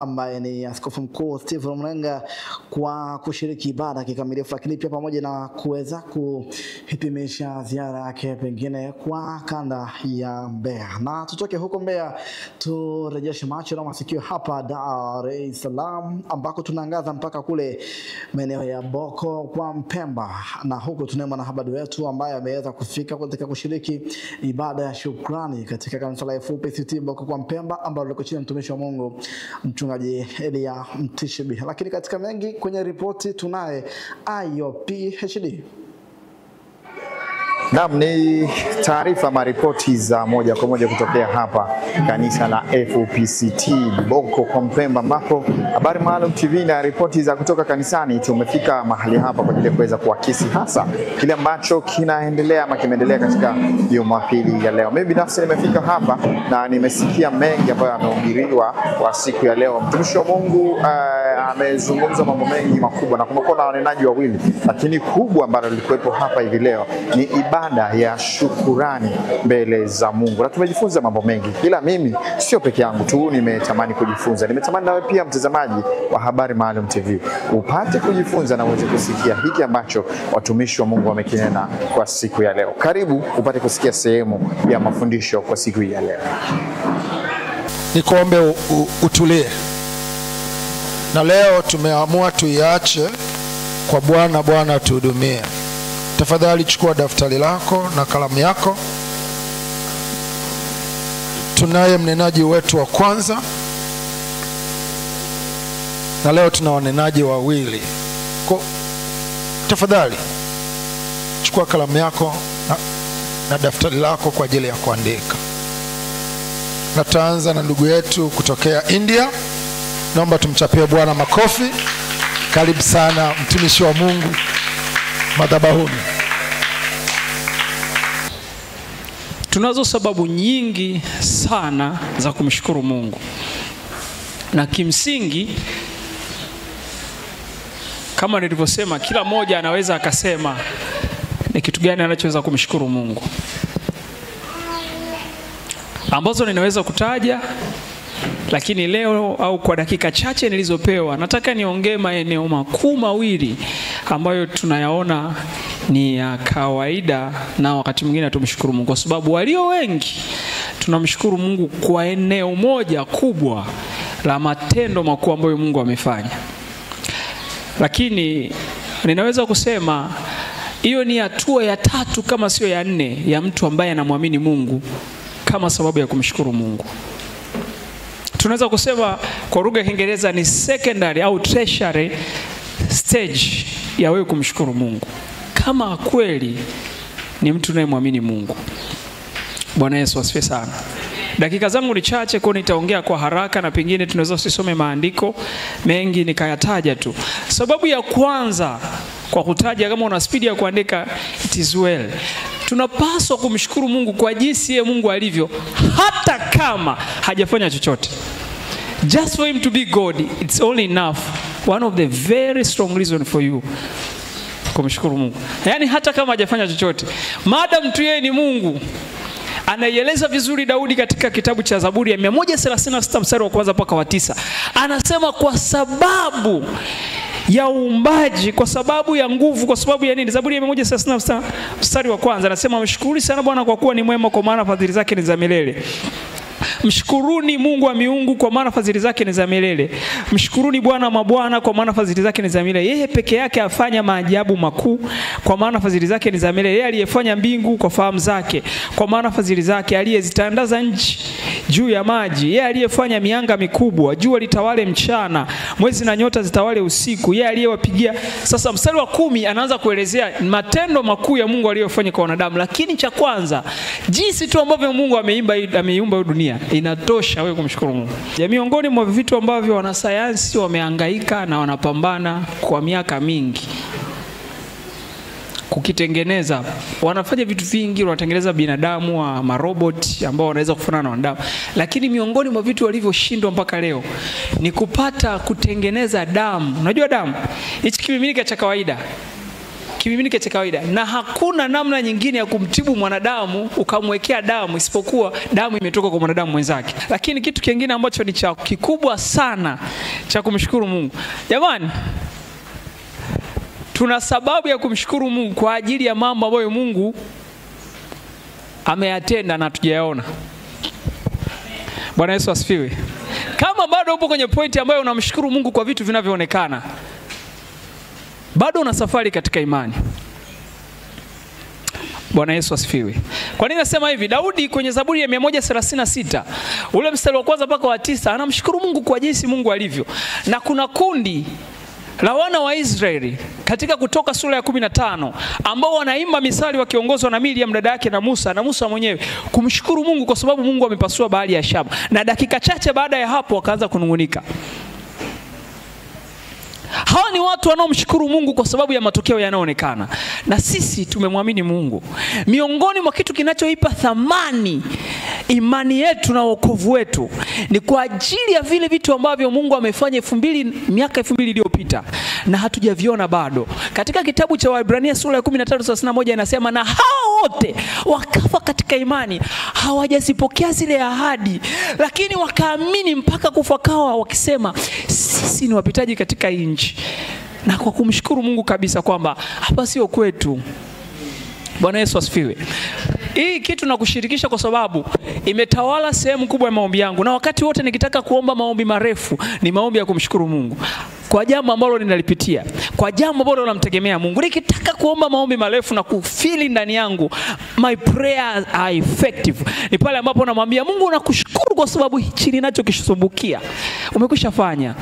ambaye ni Askofu Mkuu Stephen Mlenga kwa kushiriki ibada kikamilifu, lakini pia pamoja na kuweza kuhitimisha ziara yake pengine kwa kanda ya Mbeya. Na tutoke huko Mbeya turejeshe macho na masikio hapa Dar es Salaam, ambako tunaangaza mpaka kule maeneo ya Boko kwa Mpemba, na huko tunaye mwanahabari wetu ambaye ameweza kufika katika kushiriki ibada ya shukrani katika kanisa la FPCT Boko kwa Mpemba, ambalo liko chini ya mtumishi wa Mungu Mchungaji Elia Mtishibi. Lakini katika mengi kwenye ripoti tunaye IOP HD. Naam, ni taarifa maripoti za moja kwa moja kutokea hapa kanisa la FPCT Boko kwa Mpemba, ambapo Habari Maalum TV na ripoti za kutoka kanisani tumefika mahali hapa kwa ajili ya kuweza kuakisi hasa kile ambacho kinaendelea ama kimeendelea katika Jumapili ya leo. Mimi binafsi nimefika hapa na nimesikia mengi ambayo yamehubiriwa kwa siku ya leo. Mtumishi wa Mungu amezungumza mambo mengi makubwa, na kumekuwa na wanenaji wawili, lakini kubwa ambalo lilikuwepo hapa hivi leo ni ibada ya shukurani mbele za Mungu. Na tumejifunza mambo mengi. Ila mimi sio peke yangu tu nimetamani kujifunza. Nimetamani nawe pia mtazamaji wa Habari Maalum TV upate kujifunza na uweze kusikia hiki ambacho watumishi wa Mungu wamekinena kwa siku ya leo. Karibu upate kusikia sehemu ya mafundisho kwa siku ya leo. Nikuombe utulie. Na leo tumeamua tuiache kwa Bwana. Bwana tuhudumie. Tafadhali chukua daftari lako na kalamu yako. Tunaye mnenaji wetu wa kwanza, na leo tuna wanenaji wawili. Tafadhali chukua kalamu yako na daftari lako kwa ajili ya kuandika. Na tutaanza na ndugu yetu kutokea India. Naomba tumchapie Bwana makofi. Karibu sana mtumishi wa Mungu madhabahuni. Tunazo sababu nyingi sana za kumshukuru Mungu. Na kimsingi kama nilivyosema, kila mmoja anaweza akasema ni kitu gani anachoweza kumshukuru Mungu, ambazo ninaweza kutaja. Lakini leo au kwa dakika chache nilizopewa, nataka niongee maeneo makuu mawili ambayo tunayaona ni ya kawaida, na wakati mwingine tumshukuru Mungu, kwa sababu walio wengi tunamshukuru Mungu kwa eneo moja kubwa la matendo makuu ambayo Mungu amefanya. Lakini ninaweza kusema hiyo ni hatua ya tatu kama sio ya nne ya mtu ambaye anamwamini Mungu kama sababu ya kumshukuru Mungu. Tunaweza kusema kwa lugha ya Kiingereza ni secondary au tertiary stage ya wewe kumshukuru Mungu, kama kweli ni mtu anayemwamini Mungu. Bwana Yesu asifiwe sana. Dakika zangu ni chache, kwa nitaongea kwa haraka, na pengine tunaweza usisome maandiko mengi nikayataja tu. Sababu ya kwanza kwa kutaja, kama una speed ya kuandika, it is well. Tunapaswa kumshukuru Mungu kwa jinsi yeye Mungu alivyo, hata kama hajafanya chochote. Just for him to be God, it's only enough. One of the very strong reason for you kumshukuru Mungu. Yaani hata kama hajafanya chochote, madam tu yeye ni Mungu. Anaieleza vizuri Daudi katika kitabu cha Zaburi ya 136 mstari wa kwanza mpaka wa 9. Anasema kwa sababu ya uumbaji, kwa sababu ya nguvu, kwa sababu ya nini? Zaburi ya 136 mstari wa kwanza anasema, mshukuru sana Bwana kwa kuwa ni mwema, kwa maana fadhili zake ni za milele. Mshukuruni Mungu wa miungu, kwa maana fadhili zake ni za milele. Mshukuruni Bwana wa mabwana, kwa maana fadhili zake ni za milele. Yeye peke yake afanya maajabu makuu, kwa maana fadhili zake ni za milele. Yeye aliyefanya mbingu kwa fahamu zake, kwa maana fadhili zake. Aliyezitandaza nchi juu ya maji, yeye aliyefanya mianga mikubwa. Jua litawale mchana, mwezi na nyota zitawale usiku. Yeye aliyewapigia. Sasa mstari wa 10 anaanza kuelezea matendo makuu ya Mungu aliyofanya kwa wanadamu. Lakini cha kwanza, jinsi tu ambavyo Mungu ameiumba dunia, inatosha wewe kumshukuru Mungu. Ya miongoni mwa vitu ambavyo wanasayansi wamehangaika na wanapambana kwa miaka mingi kukitengeneza, wanafanya vitu vingi, wanatengeneza binadamu wa marobot ambao wanaweza kufanana na wanadamu. Lakini miongoni mwa vitu walivyoshindwa mpaka leo ni kutengeneza damu. Unajua damu hichi kimiminika cha kawaida kimiminike cha kawaida, na hakuna namna nyingine ya kumtibu mwanadamu ukamwekea damu isipokuwa damu imetoka kwa mwanadamu mwenzake. Lakini kitu kingine ambacho ni cha kikubwa sana cha kumshukuru Mungu, jamani, tuna sababu ya kumshukuru Mungu kwa ajili ya mambo ambayo Mungu ameyatenda na tujayaona. Bwana Yesu asifiwe. Kama bado upo kwenye pointi ambayo unamshukuru Mungu kwa vitu vinavyoonekana, bado una safari katika imani. Bwana Yesu asifiwe. Kwa nini nasema hivi? Daudi kwenye Zaburi ya 136 ule mstari wa kwanza mpaka wa 9 anamshukuru Mungu kwa jinsi Mungu alivyo. Na kuna kundi la wana wa Israeli katika Kutoka sura ya 15 ambao wanaimba misali wakiongozwa na Miriam dada yake na Musa mwenyewe kumshukuru Mungu kwa sababu Mungu amepasua bahari ya Shamu. Na dakika chache baada ya hapo wakaanza kunungunika. Hawa ni watu wanaomshukuru Mungu kwa sababu ya matokeo yanayoonekana. Na sisi tumemwamini Mungu. Miongoni mwa kitu kinachoipa thamani imani yetu na wokovu wetu ni kwa ajili ya vile vitu ambavyo Mungu amefanya miaka 2000 iliyopita na hatujaviona bado. Katika kitabu cha Waebrania sura ya 13:31 inasema, na hao wote wakafa katika imani, hawajazipokea zile ahadi, lakini wakaamini mpaka kufa kwao, wakisema sisi ni wapitaji katika nchi. Na kwa kumshukuru Mungu kabisa kwamba hapa sio kwetu. Bwana Yesu asifiwe. Hii kitu nakushirikisha kwa sababu imetawala sehemu kubwa ya maombi yangu, na wakati wote nikitaka kuomba maombi marefu ni maombi ya kumshukuru Mungu kwa jambo ambalo ninalipitia, kwa jambo ambalo namtegemea Mungu. Nikitaka kuomba maombi marefu na kufili ndani yangu my prayers are effective, ni pale ambapo namwambia Mungu nakushukuru kwa sababu hichi ninachokisumbukia umekwisha fanya.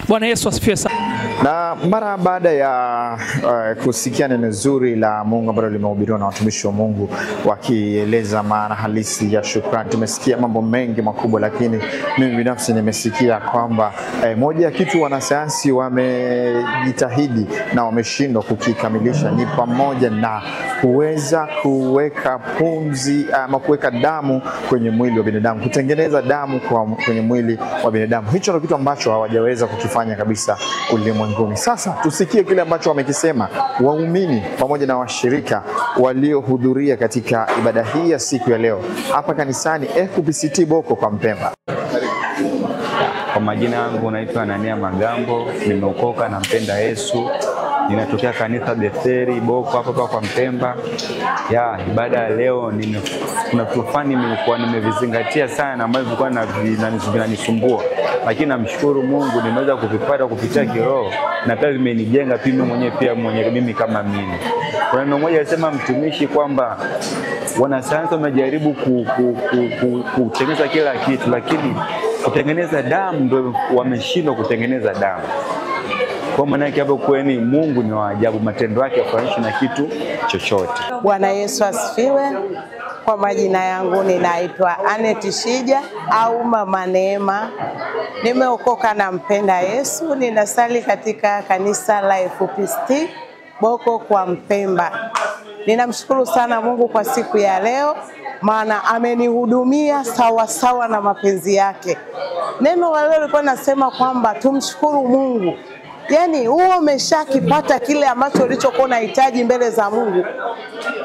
Bwana Yesu asifiwe sana. Na mara baada ya kusikia neno zuri la Mungu ambalo limehubiriwa na watumishi wa Mungu wakieleza maana halisi ya shukrani, tumesikia mambo mengi makubwa, lakini mimi binafsi nimesikia kwamba moja ya kitu wanasayansi wamejitahidi na wameshindwa kukikamilisha ni pamoja na kuweza kuweka pumzi ama kuweka damu kwenye mwili wa binadamu, kutengeneza damu kwenye mwili wa binadamu. Hicho ndio kitu ambacho hawajaweza kukifanya kabisa ulimwenguni. Sasa tusikie kile ambacho wamekisema waumini pamoja na washirika waliohudhuria katika ibada hii ya siku ya leo hapa kanisani FPCT Boko kwa Mpemba. Kwa majina yangu naitwa Anania Magambo, nimeokoka na mpenda Yesu. Ninatokea kanisa Betheri Boko hapa kwa Mpemba. Ibada ya leo kuna tufani nilikuwa nimevizingatia sana ambayo vilikuwa vinanisumbua, lakini namshukuru Mungu nimeweza kuvipata kupitia kiroho na pia vimenijenga mimi kama mimi. Kuna neno moja alisema mtumishi kwamba wanasayansi wamejaribu kutengeneza kila kitu, lakini kutengeneza damu ndio wameshindwa kutengeneza damu. Kwa maana yake hapo kweli Mungu ni wa ajabu, matendo yake hafananishi na kitu chochote. Bwana Yesu asifiwe. Kwa majina yangu ninaitwa Anet Shija au Mama Neema. Nimeokoka na mpenda Yesu, ninasali katika kanisa la FPCT Boko kwa Mpemba. Ninamshukuru sana Mungu kwa siku ya leo, maana amenihudumia sawa sawa na mapenzi yake. Neno la leo lilikuwa nasema kwamba tumshukuru Mungu. Yaani uwe umeshakipata kile ambacho ulichokuwa unahitaji mbele za Mungu,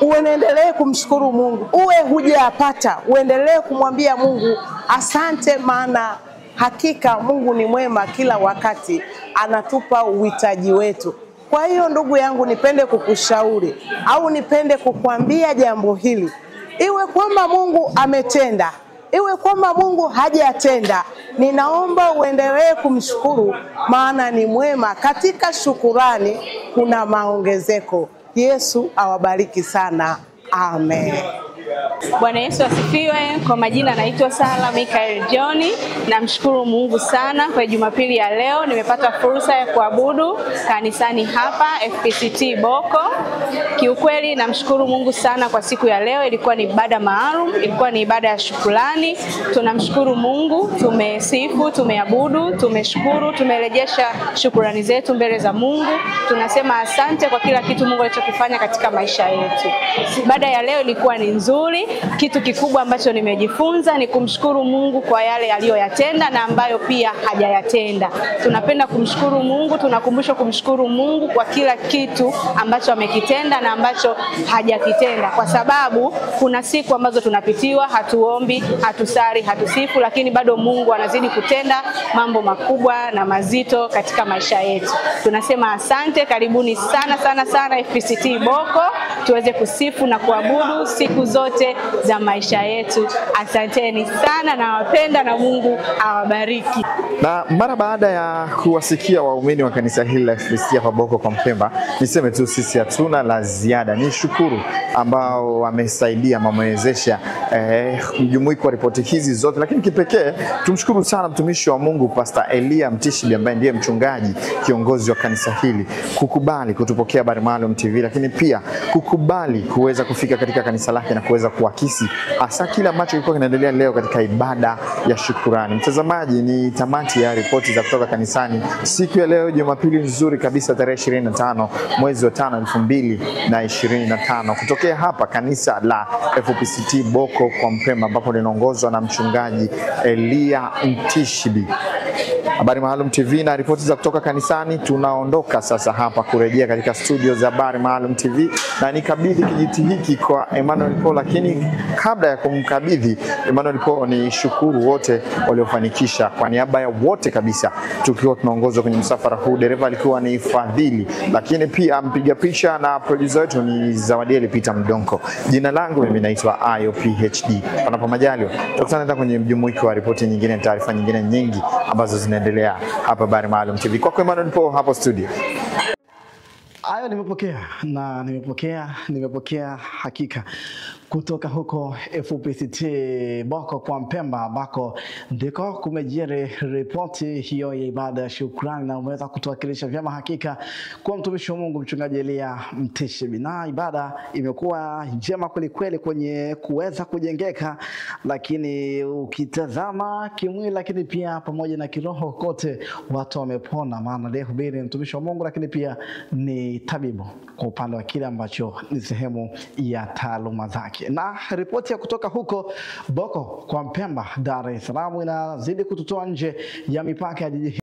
uendelee kumshukuru Mungu. Uwe hujapata, uendelee kumwambia Mungu asante, maana hakika Mungu ni mwema kila wakati, anatupa uhitaji wetu. Kwa hiyo ndugu yangu, nipende kukushauri au nipende kukuambia jambo hili. Iwe kwamba Mungu ametenda, iwe kwamba Mungu hajatenda, ninaomba uendelee kumshukuru, maana ni mwema. Katika shukurani kuna maongezeko. Yesu awabariki sana. Amen. Bwana Yesu asifiwe. Kwa majina naitwa Sala Michael John. Namshukuru Mungu sana kwa Jumapili ya leo. Nimepata fursa ya kuabudu kanisani hapa FPCT Boko. Kiukweli namshukuru Mungu sana kwa siku ya leo. Ilikuwa ni ibada maalum, ilikuwa ni ibada ya shukrani. Tunamshukuru Mungu, tumesifu, tumeabudu, tumeshukuru, tumerejesha shukrani zetu mbele za Mungu. Tunasema asante kwa kila kitu Mungu alichokifanya katika maisha yetu. Ibada ya leo ilikuwa ni nzuri. lakini kitu kikubwa ambacho nimejifunza ni kumshukuru Mungu kwa yale aliyoyatenda na ambayo pia hajayatenda. Tunapenda kumshukuru Mungu, tunakumbushwa kumshukuru Mungu kwa kila kitu ambacho amekitenda na ambacho hajakitenda, kwa sababu kuna siku ambazo tunapitiwa, hatuombi, hatusali, hatusifu, lakini bado Mungu anazidi kutenda mambo makubwa na mazito katika maisha yetu. Tunasema asante, karibuni sana sana sana FPCT Boko, tuweze kusifu na kuabudu siku zote za maisha yetu. Asanteni sana, na wapenda na Mungu awabariki. Na mara baada ya kuwasikia waumini wa kanisa hili la FPCT hapa Boko kwa Mpemba, niseme tu sisi hatuna la ziada. Ni shukuru ambao wamesaidia, wamewezesha mjumuiko wa ripoti hizi zote, lakini kipekee tumshukuru sana mtumishi wa Mungu Pastor Elia Mtishibi ambaye ndiye mchungaji kiongozi wa kanisa hili kukubali kutupokea Habari Maalum TV, lakini pia kukubali kuweza kufika katika kanisa lake na kuweza kuakisi hasa kile ambacho kilikuwa kinaendelea leo katika ibada ya shukrani. Mtazamaji, ni tamati ya ripoti za kutoka kanisani siku ya leo, Jumapili nzuri kabisa, tarehe 25 mwezi wa 5 2025, kutokea hapa kanisa la FPCT Boko kwa Mpemba, ambapo linaongozwa na mchungaji Elia Mtishibi. Habari Maalum TV na ripoti za kutoka kanisani, tunaondoka sasa hapa kurejea katika studio za Habari Maalum TV, na nikabidhi kijiti hiki kwa Emmanuel Paul. Lakini kabla ya kumkabidhi Emmanuel Paul, ni shukuru wote waliofanikisha kwa niaba ya wote kabisa, tukiwa tunaongozwa kwenye msafara huu. Dereva alikuwa ni Fadhili, lakini pia mpiga picha na producer wetu ni Zawadieli Peter Mdonko. Jina langu mimi naitwa IOPHD. Panapo majaliwa tutakutana tena kwenye mjumuiko wa ripoti nyingine na taarifa nyingine nyingi ambazo zinaendelea hapa Habari Maalum TV. Kwa Emmanuel Paul hapo studio. Hayo nimepokea hakika kutoka huko FPCT Boko kwa Mpemba, ambako ndiko kumejiri ripoti hiyo ya ibada ya shukrani, na umeweza kutuwakilisha vyema hakika kwa mtumishi wa Mungu mchungaji Elia Mtishibi. Na ibada imekuwa njema kweli kweli kwenye kuweza kujengeka, lakini ukitazama kimwili lakini pia pamoja na kiroho kote watu wamepona, maana leo hubiri mtumishi wa Mungu lakini pia ni tabibu kwa upande wa kile ambacho ni sehemu ya taaluma zake. Na ripoti ya kutoka huko Boko kwa Mpemba, Dar es Salaam inazidi kututoa nje ya mipaka ya jiji